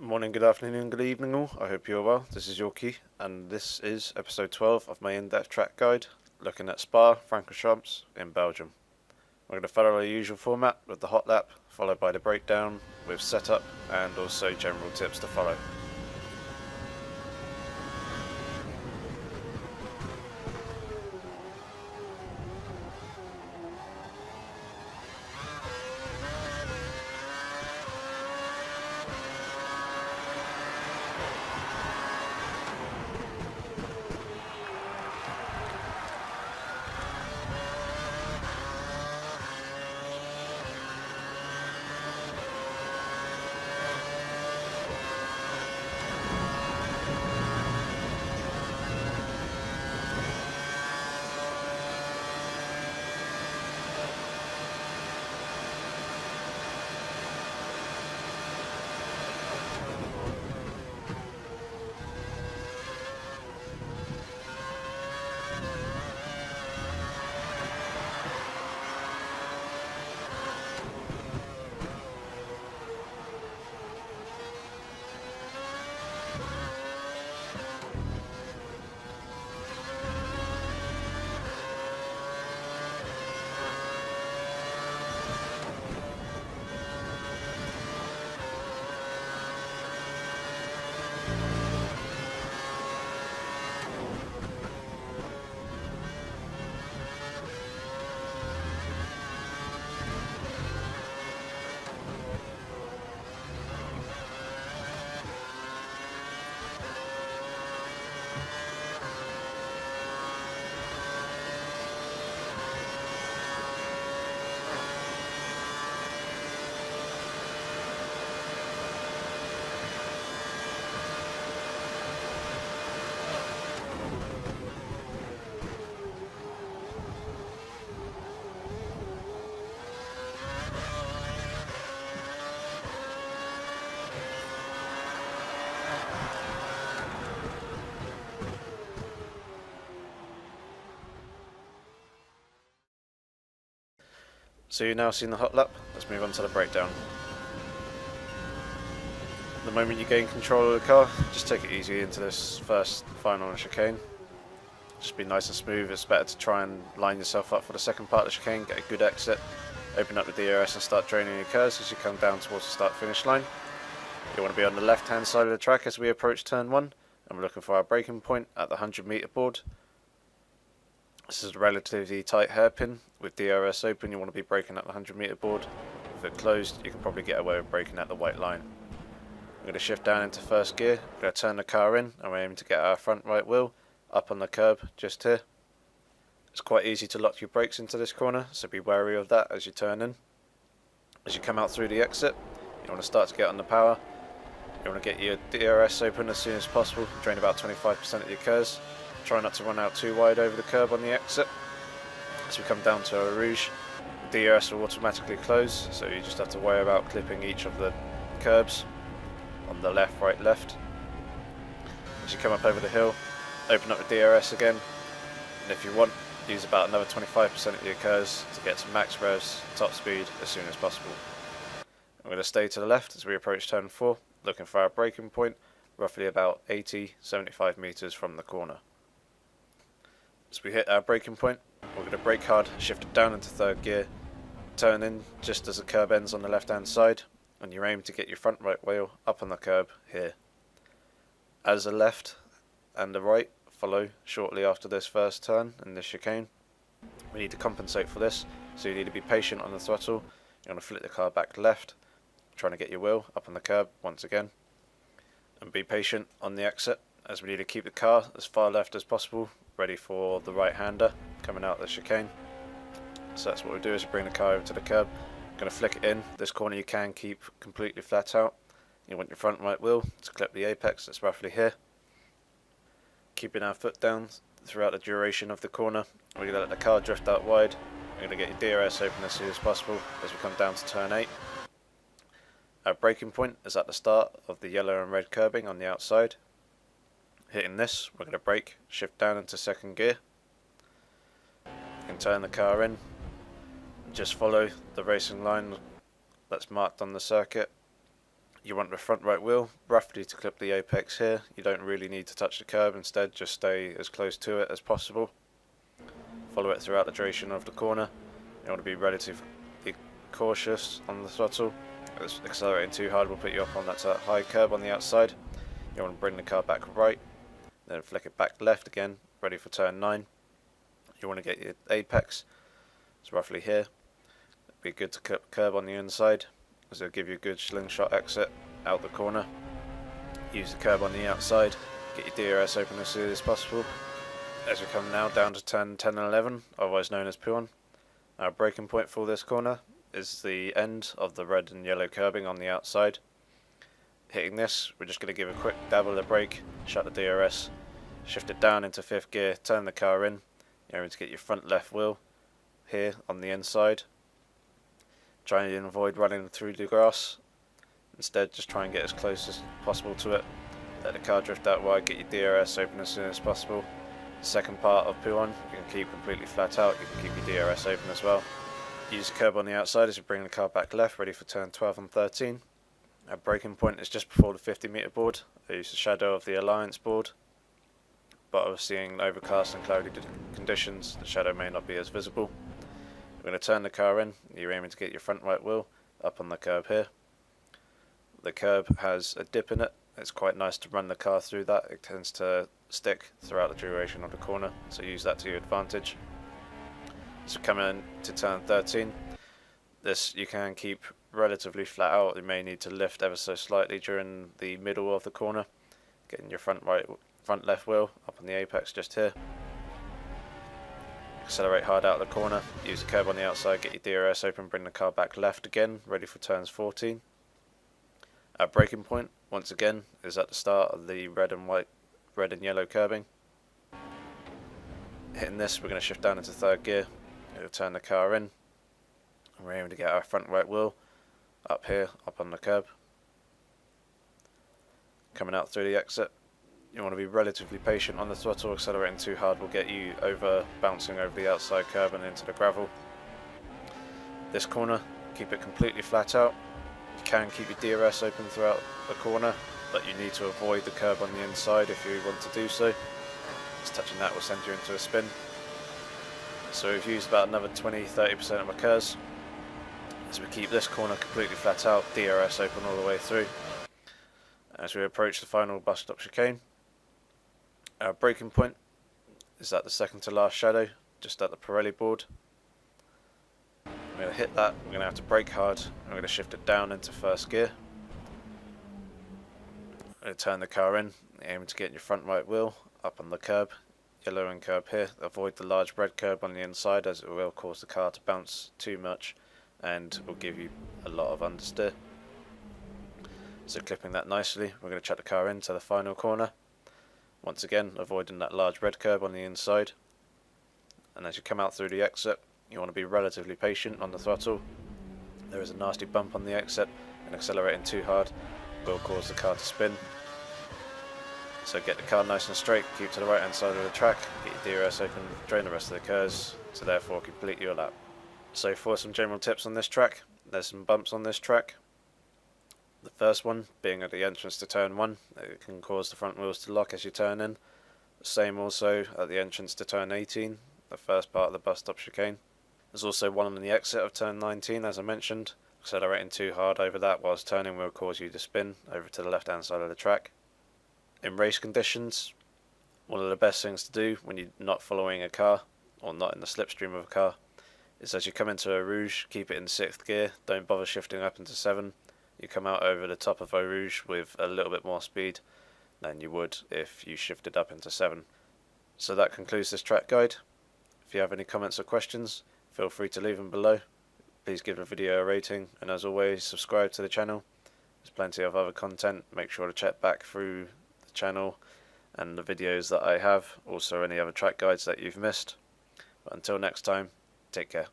Morning, good afternoon, good evening all. I hope you're well. This is Yorkie, and this is episode 12 of my in-depth track guide, looking at Spa Francorchamps in Belgium. We're going to follow our usual format with the hot lap, followed by the breakdown with setup and also general tips to follow. So you've now seen the hot lap, let's move on to the breakdown. The moment you gain control of the car, just take it easy into this first final chicane. Just be nice and smooth. It's better to try and line yourself up for the second part of the chicane, get a good exit, open up the DRS and start draining your curves as you come down towards the start finish line. You want to be on the left hand side of the track as we approach turn 1, and we're looking for our braking point at the 100-meter board. This is a relatively tight hairpin. With DRS open, you want to be braking at the 100-meter board. If it closed, you can probably get away with braking at the white line. I'm going to shift down into first gear. I'm going to turn the car in, and we're aiming to get our front right wheel up on the curb just here. It's quite easy to lock your brakes into this corner, so be wary of that as you turn in. As you come out through the exit, you want to start to get on the power. You want to get your DRS open as soon as possible, drain about 25% of your curves. Try not to run out too wide over the curb on the exit. As we come down to a rouge, the DRS will automatically close, so you just have to worry about clipping each of the curbs on the left, right, left. As you come up over the hill, open up the DRS again, and if you want, use about another 25% of your curves to get to max revs, top speed as soon as possible. I'm going to stay to the left as we approach turn 4, looking for our braking point, roughly about 80-75 meters from the corner. As we hit our braking point, we're going to brake hard, shift it down into third gear, turn in just as the curb ends on the left hand side, and you aim to get your front right wheel up on the curb here. As the left and the right follow shortly after this first turn in this chicane, we need to compensate for this, so you need to be patient on the throttle. You want to flip the car back left, trying to get your wheel up on the curb once again, and be patient on the exit as we need to keep the car as far left as possible, ready for the right hander coming out the chicane. So that's what we do, is bring the car over to the curb. Going to flick it in. This corner you can keep completely flat out. You want your front right wheel to clip the apex, that's roughly here. Keeping our foot down throughout the duration of the corner. We're going to let the car drift out wide. We're going to get your DRS open as soon as possible as we come down to turn 8. Our braking point is at the start of the yellow and red curbing on the outside. Hitting this, we're going to brake, shift down into second gear. You can turn the car in, just follow the racing line that's marked on the circuit. You want the front right wheel roughly to clip the apex here. You don't really need to touch the curb, instead just stay as close to it as possible. Follow it throughout the duration of the corner. You want to be relatively cautious on the throttle. Accelerating too hard will put you up on that high curb on the outside. You want to bring the car back right, then flick it back left again, ready for turn 9. You want to get your apex, it's roughly here. It'd be good to clip the curb on the inside, as it'll give you a good slingshot exit out the corner. Use the curb on the outside, get your DRS open as soon as possible. As we come now down to turn 10 and 11, otherwise known as Puan. Our braking point for this corner is the end of the red and yellow curbing on the outside. Hitting this, we're just going to give a quick dab of the brake, shut the DRS, shift it down into 5th gear, turn the car in. You're going to get your front left wheel here on the inside. Try and avoid running through the grass. Instead, just try and get as close as possible to it. Let the car drift out wide, get your DRS open as soon as possible. The second part of Puan, you can keep completely flat out, you can keep your DRS open as well. Use the curb on the outside as you bring the car back left, ready for turn 12 and 13. Our braking point is just before the 50-metre board. I use the shadow of the Alliance board, but I was seeing overcast and cloudy conditions, the shadow may not be as visible. We're going to turn the car in, you're aiming to get your front right wheel up on the curb here. The curb has a dip in it, it's quite nice to run the car through that, it tends to stick throughout the duration of the corner, so use that to your advantage. So coming in to turn 13, this you can keep relatively flat out, you may need to lift ever so slightly during the middle of the corner, getting your front left wheel up on the apex just here. Accelerate hard out of the corner, use the curb on the outside, get your DRS open, bring the car back left again, ready for turns 14. Our braking point, once again, is at the start of the red and yellow curbing. Hitting this, we're going to shift down into 3rd gear, we'll turn the car in, and we're aiming to get our front right wheel up here, up on the curb. Coming out through the exit, you want to be relatively patient on the throttle, accelerating too hard will get you bouncing over the outside curb and into the gravel. This corner, keep it completely flat out. You can keep your DRS open throughout the corner, but you need to avoid the curb on the inside if you want to do so. Just touching that will send you into a spin. So we've used about another 20-30% of my curves. As we keep this corner completely flat out, DRS open all the way through. As we approach the final bus stop chicane, our braking point is at the second to last shadow, just at the Pirelli board. We're going to hit that, we're going to have to brake hard, and we're going to shift it down into 1st gear. We're going to turn the car in, aiming to get your front right wheel up on the curb, yellow and curb here. Avoid the large red curb on the inside, as it will cause the car to bounce too much and will give you a lot of understeer. So clipping that nicely, we're going to chuck the car into the final corner. Once again, avoiding that large red curb on the inside. And as you come out through the exit, you want to be relatively patient on the throttle. There is a nasty bump on the exit, and accelerating too hard will cause the car to spin. So get the car nice and straight, keep to the right hand side of the track, get your DRS open, drain the rest of the curves, to therefore complete your lap. So for some general tips on this track, there's some bumps on this track. The first one being at the entrance to turn 1, it can cause the front wheels to lock as you turn in. The same also at the entrance to turn 18, the first part of the bus stop chicane. There's also one on the exit of turn 19, as I mentioned. Accelerating too hard over that whilst turning will cause you to spin over to the left hand side of the track. In race conditions, one of the best things to do when you're not following a car, or not in the slipstream of a car, is as you come into a rouge, keep it in 6th gear, don't bother shifting up into 7. You come out over the top of a rouge with a little bit more speed than you would if you shifted up into 7. So that concludes this track guide. If you have any comments or questions, feel free to leave them below. Please give the video a rating, and as always, subscribe to the channel. There's plenty of other content. Make sure to check back through the channel and the videos that I have, also any other track guides that you've missed. But until next time, take care.